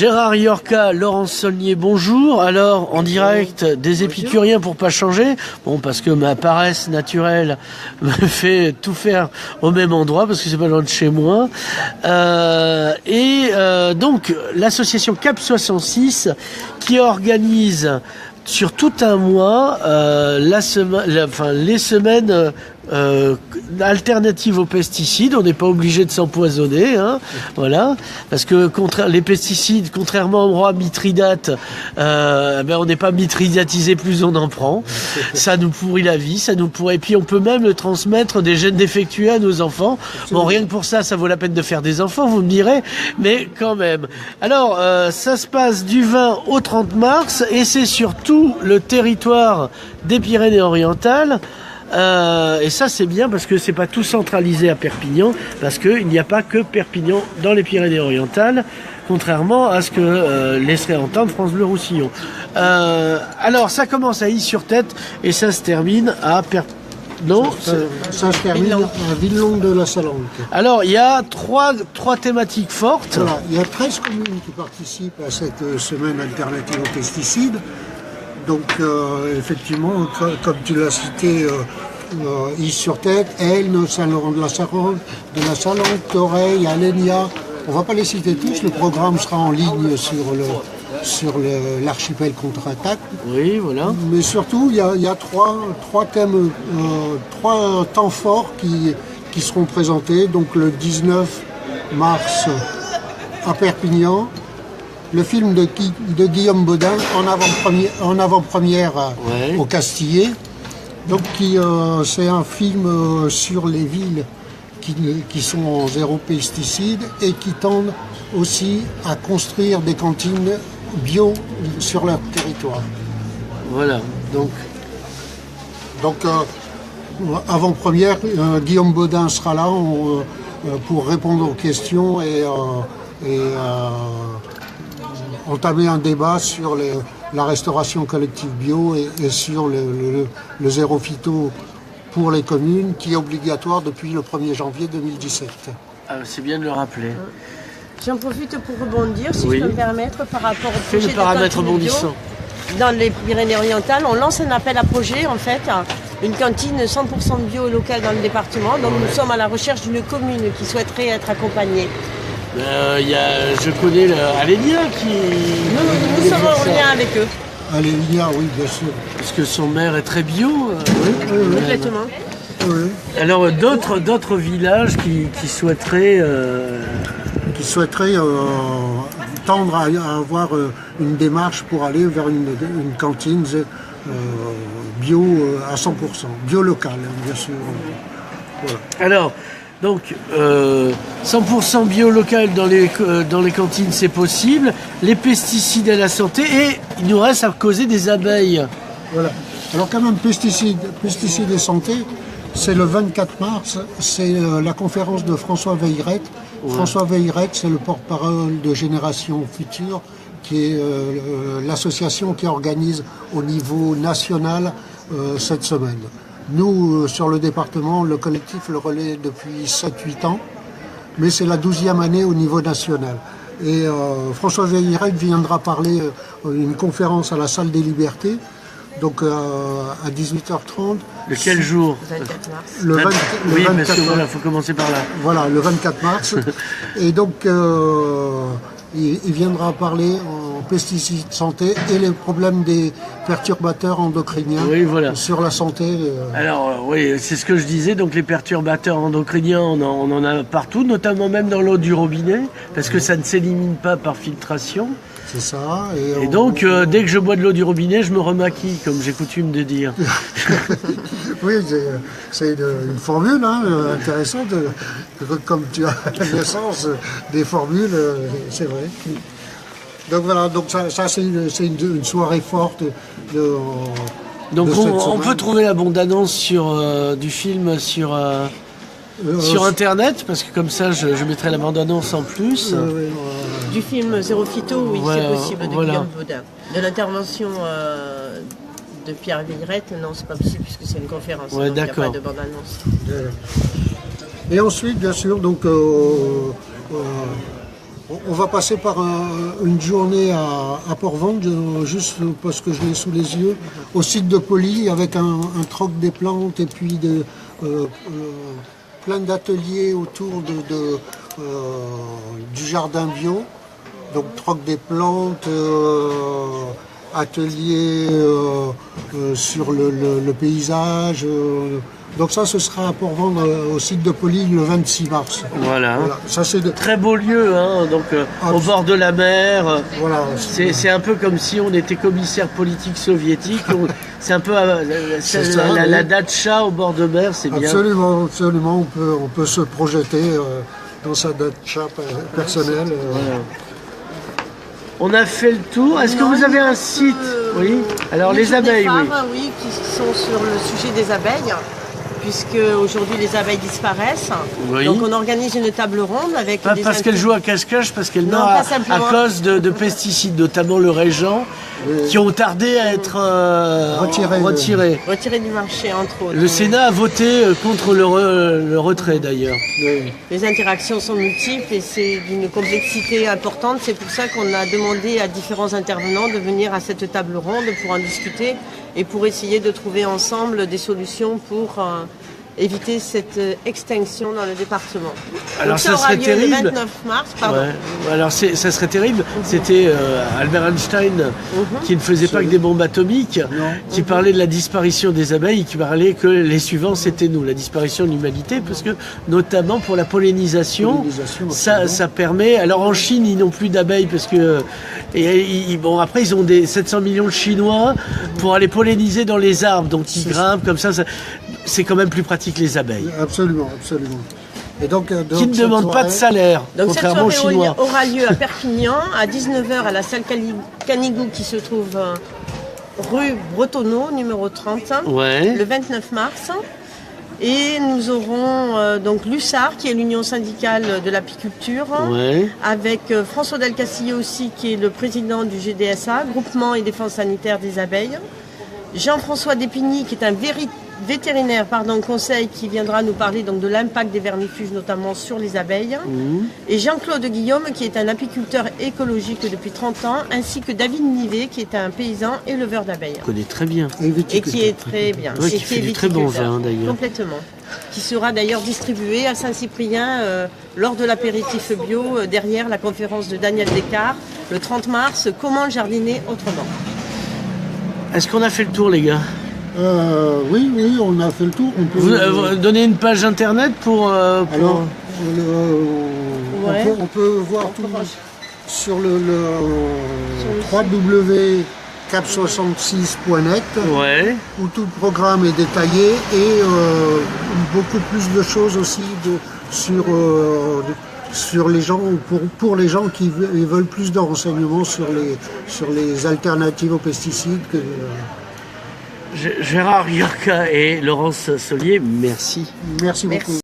Gérard Yorka, Laurence Saulnier, bonjour. Alors, en direct des Épicuriens pour pas changer. Bon, parce que ma paresse naturelle me fait tout faire au même endroit, parce que c'est pas loin de chez moi. Donc, l'association Cap 66 qui organise sur tout un mois les semaines alternatives aux pesticides. On n'est pas obligé de s'empoisonner, hein, voilà, parce que les pesticides, contrairement au roi Mithridate, on n'est pas mithridatisé, plus on en prend. Ça nous pourrit la vie, et puis on peut même le transmettre des gènes défectueux à nos enfants. Bon, rien que pour ça, ça vaut la peine de faire des enfants, vous me direz, mais quand même. Alors, ça se passe du 20 au 30 mars, et c'est sur tout le territoire des Pyrénées-Orientales. Et ça c'est bien parce que c'est pas tout centralisé à Perpignan, parce qu'il n'y a pas que Perpignan dans les Pyrénées-Orientales, contrairement à ce que laisserait entendre France Bleu Roussillon. Alors ça commence à Is-sur-Tête et ça se termine à Non, ça se termine à Villelongue de la Salanque. Alors il y a trois thématiques fortes. Voilà, il y a 13 communes qui participent à cette semaine alternative aux pesticides. Donc effectivement, comme tu l'as cité, Is-sur-Tête, Aisne, Saint-Laurent de la Salanque, Thoreil, Alenia. On ne va pas les citer tous, le programme sera en ligne sur l'archipel contre-attaque. Oui, voilà. Mais surtout, il y a trois thèmes, trois temps forts qui seront présentés. Donc le 19 mars à Perpignan, le film de Guillaume Baudin en avant-première au Castillet. Donc c'est un film sur les villes qui sont en zéro pesticide et qui tendent aussi à construire des cantines bio sur leur territoire. Voilà, donc avant-première, Guillaume Baudin sera là pour répondre aux questions et entamer un débat sur la restauration collective bio et sur le zéro phyto pour les communes, qui est obligatoire depuis le 1er janvier 2017. Ah, c'est bien de le rappeler. J'en profite pour rebondir, si je peux me permettre, par rapport au projet le paramètre bondissant. Dans les Pyrénées-Orientales, on lance un appel à projet, en fait, une cantine 100% bio locale dans le département. Donc nous sommes à la recherche d'une commune qui souhaiterait être accompagnée. Je connais Alenia qui... Nous sommes en lien avec eux. Alenia, oui, bien sûr. Parce que son maire est très bio. Oui. Complètement. Oui. Alors d'autres villages qui souhaiteraient... Qui souhaiteraient tendre à avoir une démarche pour aller vers une cantine bio à 100%, bio local, bien sûr. Voilà. Alors, donc, 100% bio local dans les cantines, c'est possible. Les pesticides à la santé, et il nous reste à causer des abeilles. Voilà. Alors quand même, pesticides et santé, c'est le 24 mars, c'est la conférence de François Veillerette. Ouais. François Veillerette, c'est le porte-parole de Génération Future, qui est l'association qui organise au niveau national cette semaine. Nous, sur le département, le collectif le relaie depuis 7-8 ans, mais c'est la 12e année au niveau national. Et François Veillerette viendra parler une conférence à la Salle des Libertés, donc à 18h30. Le quel jour? 24 mars. Le 24 oui, mars. parce que voilà, faut commencer par là. Voilà, le 24 mars. Et donc, il viendra parler en pesticides santé et les problèmes des perturbateurs endocriniens sur la santé. Alors, oui, c'est ce que je disais. Donc, les perturbateurs endocriniens, on en a partout, notamment même dans l'eau du robinet, parce que ça ne s'élimine pas par filtration. C'est ça. Et donc, dès que je bois de l'eau du robinet, je me remaquille, comme j'ai coutume de dire. Oui, c'est une formule intéressante. Comme tu as la naissance des formules, c'est vrai. Donc voilà, donc ça c'est une soirée forte donc on peut trouver la bande-annonce du film sur internet, parce que comme ça je mettrai la bande-annonce en plus. Du film Zéro Phyto, oui, c'est possible, de Guillaume Baudin. De l'intervention de Pierre Veillerette, non, c'est pas possible puisque c'est une conférence. Ouais, donc il n'y a d'accord. pas de bande-annonce. Et ensuite, bien sûr, donc On va passer par une journée à Port-Ventre, juste parce que je l'ai sous les yeux, au site de Poly, avec un troc des plantes et puis plein d'ateliers autour du jardin bio. Donc troc des plantes, atelier sur le paysage. Donc ça, ce sera à Port-Ventre au site de Poly le 26 mars. Voilà. Ça, c'est Très beau lieu, hein, donc au bord de la mer. Voilà. C'est un peu comme si on était commissaire politique soviétique. C'est un peu la datcha au bord de mer, c'est bien. Absolument, absolument. On peut se projeter dans sa datcha personnelle. Voilà. On a fait le tour. Est-ce que vous avez un site? Oui. Alors les abeilles, oui. Oui, qui sont sur le sujet des abeilles, puisque aujourd'hui les abeilles disparaissent. Oui. Donc on organise une table ronde avec Pas des parce qu'elles jouent à cache-cache, parce qu'elles meurent pas à simplement. cause de pesticides, notamment le régent, qui ont tardé à être retirés. retirées du marché, entre autres. Le Sénat a voté contre le retrait d'ailleurs. Les interactions sont multiples et c'est d'une complexité importante. C'est pour ça qu'on a demandé à différents intervenants de venir à cette table ronde pour en discuter et pour essayer de trouver ensemble des solutions pour éviter cette extinction dans le département. Alors donc, ça aura serait lieu terrible. le 29 mars, pardon. Ouais. Alors ça serait terrible. C'était Albert Einstein qui ne faisait pas que des bombes atomiques, qui parlait de la disparition des abeilles, qui parlait que les suivants c'était nous, la disparition de l'humanité, parce que notamment pour la pollinisation, ça permet. Alors en Chine ils n'ont plus d'abeilles parce que bon après ils ont des 700 millions de Chinois pour aller polliniser dans les arbres, donc ils grimpent comme ça. C'est quand même plus pratique les abeilles. Absolument, absolument. Et donc qui ne demandent pas de salaire, Donc contrairement aux cette soirée Chinois. aura lieu à Perpignan à 19h à la salle Canigou qui se trouve rue Bretonneau, numéro 30, Ouais. le 29 mars. Et nous aurons donc l'USAR, qui est l'Union syndicale de l'apiculture, Ouais. avec François Del Castillo aussi, qui est le président du GDSA, Groupement et Défense Sanitaire des Abeilles. Jean-François Despigny, qui est un vétérinaire conseil, qui viendra nous parler donc de l'impact des vermifuges, notamment sur les abeilles. Et Jean-Claude Guillaume, qui est un apiculteur écologique depuis 30 ans, ainsi que David Nivet, qui est un paysan éleveur d'abeilles. On connaît très bien. Et qui est très bien. Ouais, Et qui fait du très bon viticulteur. vin, d'ailleurs. Complètement. Qui sera d'ailleurs distribué à Saint-Cyprien lors de l'apéritif bio, derrière la conférence de Daniel Descartes, le 30 mars, Comment jardiner autrement. Est-ce qu'on a fait le tour, les gars? Oui, on a fait le tour. On peut, Vous donnez une page internet pour... alors, Ouais. on peut voir tout sur le www.cap66.net Ouais. où tout le programme est détaillé et beaucoup plus de choses aussi sur les gens, pour les gens qui veulent plus de renseignements sur les alternatives aux pesticides. Gérard Yorca et Laurence Solier, merci. Merci beaucoup.